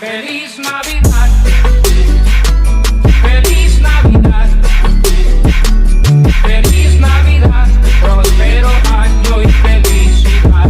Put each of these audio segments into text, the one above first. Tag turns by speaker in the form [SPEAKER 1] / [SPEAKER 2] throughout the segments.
[SPEAKER 1] Feliz Navidad. Feliz Navidad. Feliz Navidad. Prospero año y felicidad.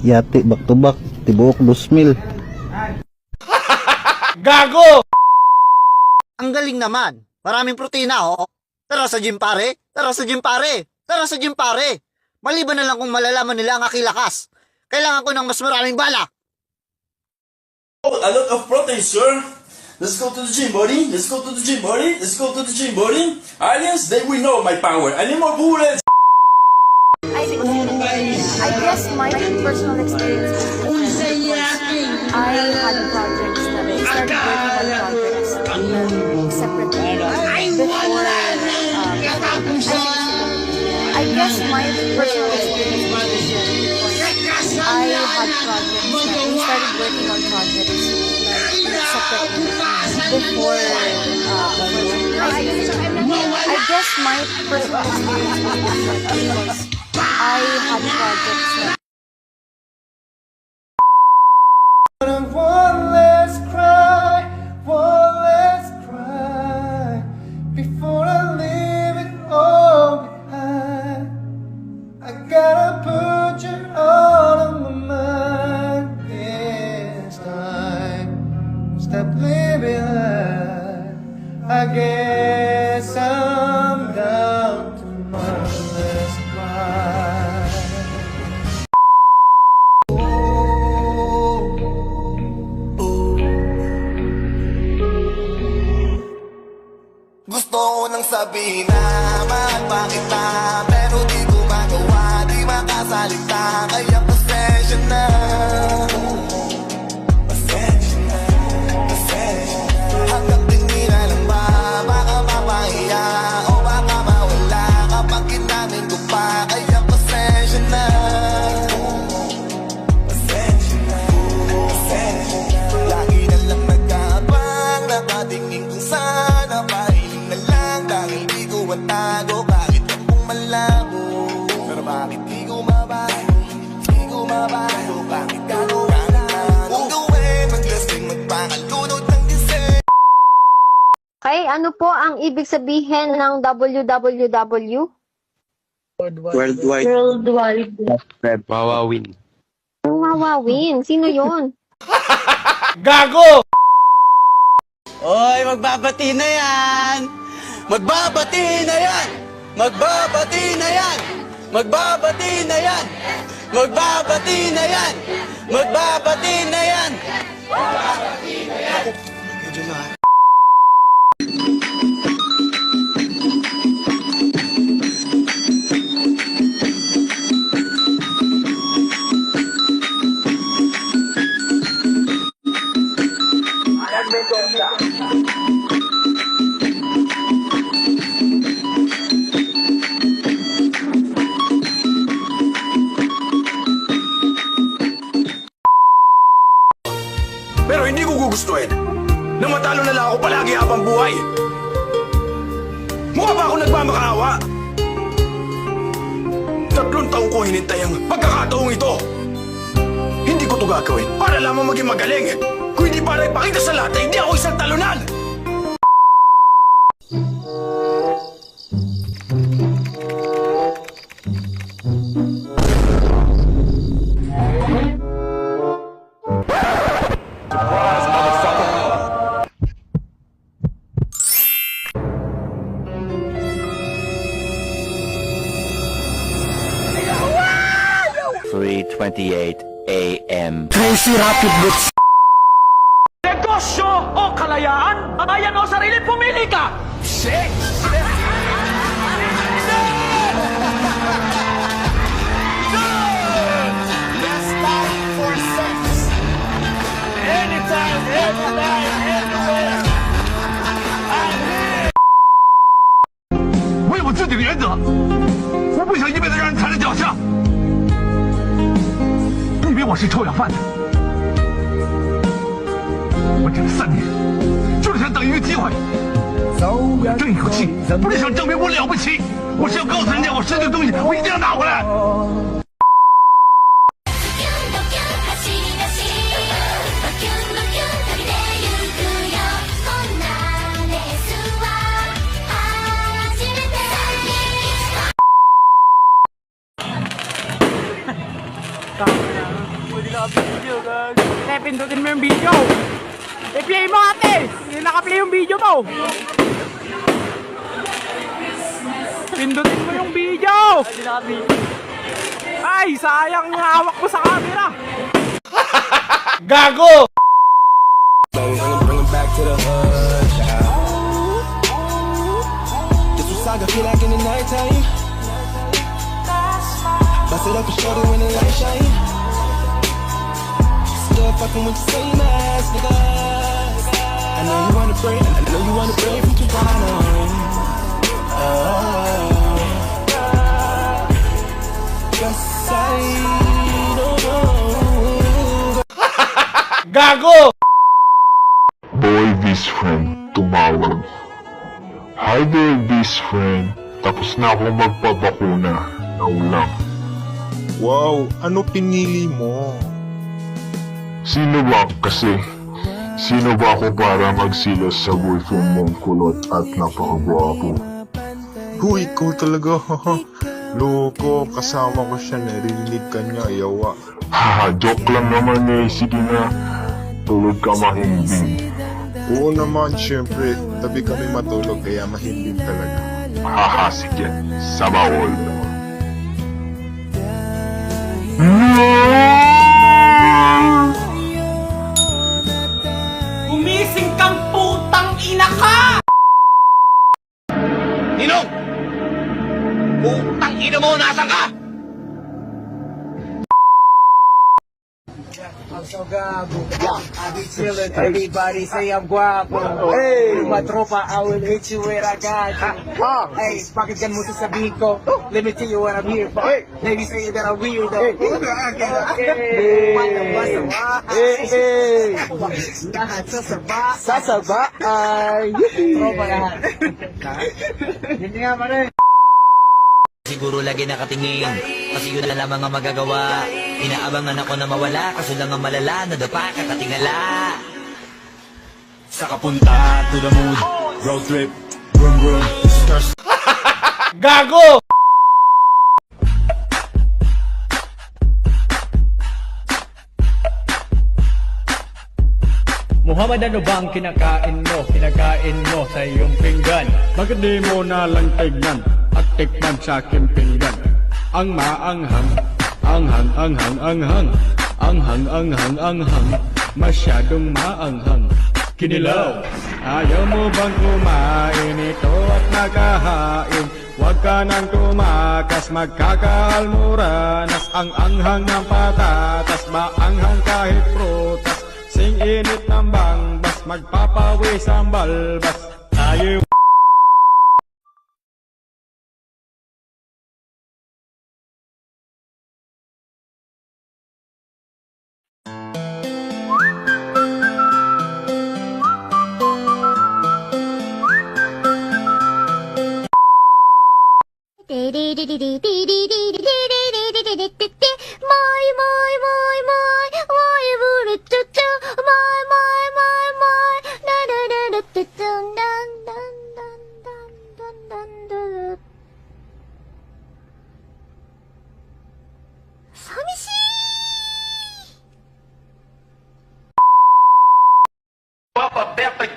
[SPEAKER 2] Yati back to back, tibuok 2,000.
[SPEAKER 3] Gago!
[SPEAKER 4] Ang galing naman. Maraming protina, oh. Tara sa gym, pare. Tara sa gym, pare. Tara sa gym, pare. Maliban na lang kung malalaman nila ang aking lakas. Kailangan ko ng mas maraming bala.
[SPEAKER 5] Oh, a lot of protein, sir. Let's go to the gym, buddy. Let's go to the gym, buddy. Let's go to the gym, buddy. Aliens, they will know my power. I need more bullets.
[SPEAKER 6] I guess my personal experience was different because I had projects that I started working on projects separately before I guess my personal experience was different because I had projects that I started working on projects separately before I guess my personal experience was different because I had projects that
[SPEAKER 3] One less cry before I leave it all behind. I gotta put you all on my mind this time. Stop living life. I guess I'm down to one less cry.
[SPEAKER 5] Gusto ko nang sabihin na mahal pa kita, pero di ko magawa, di makasalita. Kaya pasensya na. Pasensya na, pasensya na. Hanggang tinginan lang ba, baka mapahiya o baka mawala kapag ginamit ko pa. Kaya pasensya na. Pasensya na, pasensya na. Lagi na lang nag-aabang, nakatingin kung sana pahiling na lang. Dahil di ko matago kahit ang kung malabo. Pero bakit di ko mabago? Di ko mabago. Bakit ako kung gawin? Maglasing, magpakalunod ng gising.
[SPEAKER 6] Okay, ano po ang ibig sabihin ng WWW?
[SPEAKER 2] Worldwide.
[SPEAKER 6] Worldwide.
[SPEAKER 7] Wawawin.
[SPEAKER 6] Ang wawawin. Sino yon?
[SPEAKER 3] Gago!
[SPEAKER 4] Oy, magbabati na yan! Magbabati na yan! Magbabati na yan! Magbabati na yan! Magbabati na yan! Magbabati na yan! Magbabati na yan! Medyo na.
[SPEAKER 5] Pero hindi ko gugustuhin na matalo na lang ako palagi habang buhay. Mukha ba ako nagmamakaawa? 3 taon ko hinintay ang pagkakataong ito. Hindi ko to gagawin para lamang maging magaling. Kung hindi para ipakita sa lahat na hindi ako isang talunan.
[SPEAKER 7] 10:28 a.m.
[SPEAKER 1] Negosyo o kalayaan? Ayan o sarili, pumili ka!
[SPEAKER 8] Pindutin mo yung video. I-play mo ate. Hindi naka-play yung video mo. Pindutin mo yung video. Ay, sayang yung hawak ko sa camera.
[SPEAKER 3] Gago!
[SPEAKER 5] Bring it back to the hood, child. This what saga feel like in the nighttime. Bust it up and short it when the light shine. Still fucking with the same ass nigga. I know you wanna break, from Toronto. West side,
[SPEAKER 3] Gago!
[SPEAKER 9] Boy, this friend, tumawag. Hi there, this friend. Tapos na akong magpabakuna. Naulang.
[SPEAKER 10] Wow, ano pinili mo?
[SPEAKER 9] Sino ba kasi? Sino ba ako para magsilos sa boyfriend mong kulot at napakagwapo?
[SPEAKER 10] Huy, ikaw talaga. Loko, kasama ko siya, narinig ka niya, yawa.
[SPEAKER 9] Haha, joke lang naman eh. Sige na. Tulog ka mahimbing.
[SPEAKER 10] Oo naman, syempre, tabi kami matulog kaya mahimbing talaga.
[SPEAKER 9] Haha, sige. Sa bawal.
[SPEAKER 8] Gumising kang putang ina ka!
[SPEAKER 3] Ninong! Putang ina mo, nasan ka?
[SPEAKER 8] I'm so gago. I be chillin', everybody say I'm guapo. Hey, my tropa, I will hit you where I got you. Hey, bakit gan mo sasabihin ko? Let me tell you what I'm here for. Maybe say that I'm weird though. Lahat sasaba ay tropa lahat. Hindi nga man eh.
[SPEAKER 11] Siguro lagi nakatingin, kasi yun na lamang ang magagawa. Inaabangan ako na mawala, kaso lang ang malala, nadapa ka katingala.
[SPEAKER 5] Sa kapunta to the mood, road trip, vroom vroom, stars.
[SPEAKER 3] Gago!
[SPEAKER 8] Muhammad, ano ba ang kinakain mo? Kinakain mo sa iyong pinggan. Bakit di mo na lang tignan at tikman sa aking pinggan? Ang maanghang, anghang, anghang, anghang, anghang, anghang, anghang, masyadong maanghang. Kinilaw, ayaw mo bang kumain ito at nakahain? Huwag ka nang tumakas, magkakaalmoranas. Ang anghang ng patatas, maanghang kahit prutas. Sing init ng bangbas, magpapawis ang balbas. Tayo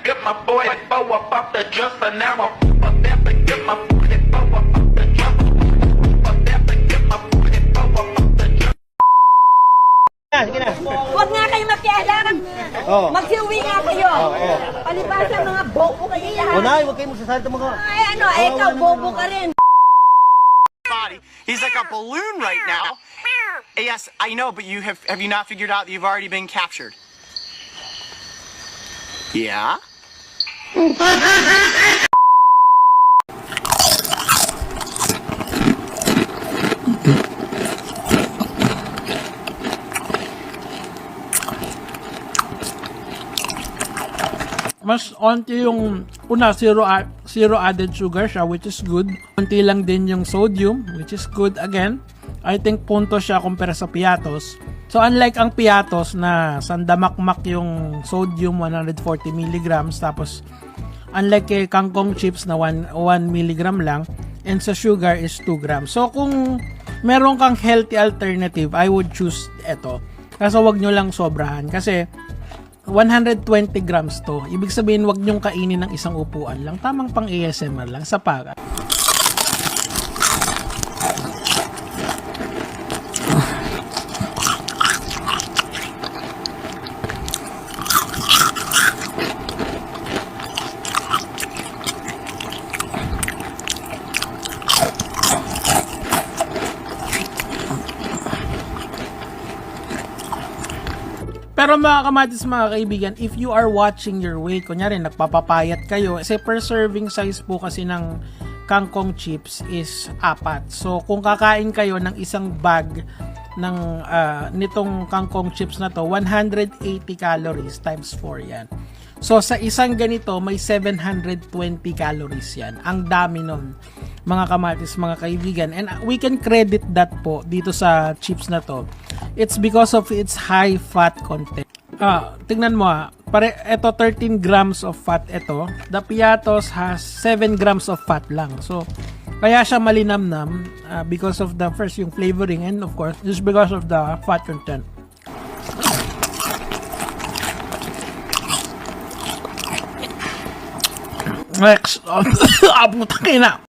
[SPEAKER 1] Get my boy, bow up off the dresser now. I'm there to get my booty, bow up off the dresser. I'm there to get my booty, bow up off the dresser.
[SPEAKER 3] Oo.
[SPEAKER 6] Magsiuwi nga kayo. Palibasa mga bobo kayo lahat.
[SPEAKER 3] Nay, huwag kayong magsasalita mga...
[SPEAKER 6] Ay, ano, ikaw, bobo ka rin.
[SPEAKER 12] Body. He's like a balloon right now. Yes, I know, but have you not figured out that you've already been captured? Yeah?
[SPEAKER 13] Mas onti yung una, zero added sugar siya, which is good. Onti lang din yung sodium, which is good again. I think punto siya kumpara sa Piatos. So unlike ang Piatos na sandamakmak yung sodium 140 mg, tapos unlike kay kangkong chips na 1 mg lang, and sa sugar is 2 grams. So kung meron kang healthy alternative, I would choose ito. Kaso wag nyo lang sobrahan kasi 120 grams to. Ibig sabihin, wag nyong kainin ng isang upuan lang. Tamang pang ASMR lang sa paga. Pero mga kamatis, mga kaibigan, if you are watching your weight, kunyari nagpapapayat kayo, kasi per serving size po kasi ng kangkong chips is 4. So kung kakain kayo ng isang bag ng nitong kangkong chips na to, 180 calories times 4 yan. So sa isang ganito, may 720 calories yan. Ang dami nun, mga kamatis, mga kaibigan. And we can credit that po dito sa chips na to. It's because of its high fat content. Tingnan mo ito 13 grams of fat ito. The Piatos has 7 grams of fat lang. So, kaya siya malinamnam because of the first yung flavoring, and of course, just because of the fat content. Next, putang ina.